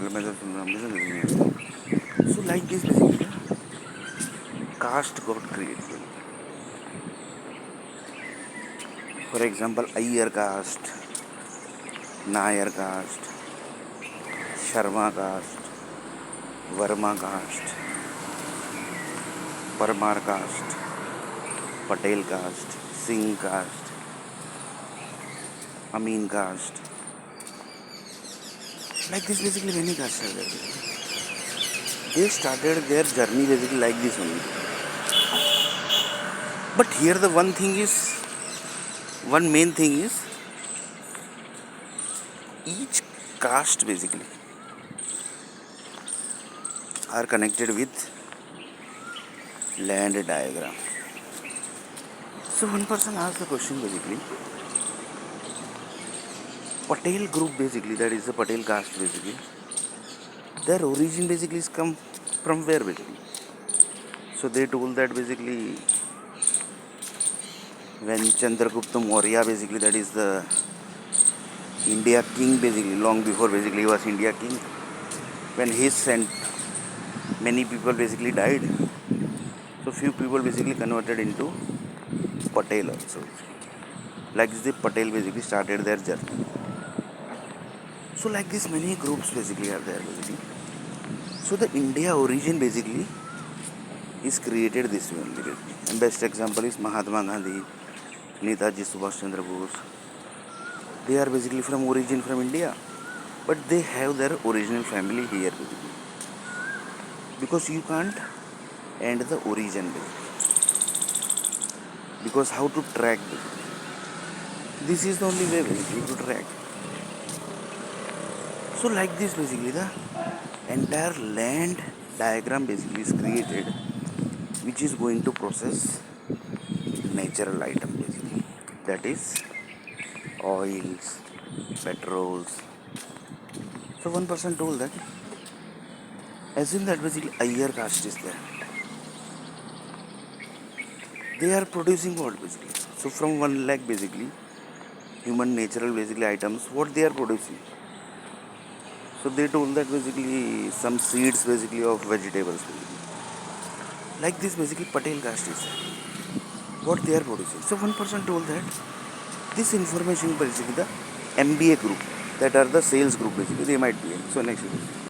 So like this basically caste got created. For example, Iyer caste, Nair caste, Sharma caste, Verma caste, Parmar caste, Patel caste, Singh caste, Amin caste. Like this basically many castes are there. They started their journey basically like this only. But here the one main thing is each caste basically are connected with land diagram. So one person asked the question basically, Patel group basically, that is the Patel caste basically, their origin basically is come from where basically? So they told that basically when Chandragupta Maurya basically, that is the India king basically, long before basically he was India king, when he sent many people basically died, so few people basically converted into Patel also. Like this, the Patel basically started their journey. So like this, many groups basically are there basically. So the India origin basically is created this way only basically. And best example is Mahatma Gandhi, Netaji Subhash Chandra Bose. They are basically from origin from India, but they have their original family here basically. Because you can't end the origin basically. Because how to track basically. This is the only way basically to track. So like this basically the entire land diagram basically is created, which is going to process natural item basically, that is oils, petrols. So one person told that assume that basically Iyer caste is there, they are producing what basically? So from 1 lakh basically human natural basically items, what they are producing? So they told that basically some seeds basically of vegetables basically. Like this basically Patel caste is what they are producing. So one person told that this information basically the MBA group, that are the sales group basically, they might be in. So next.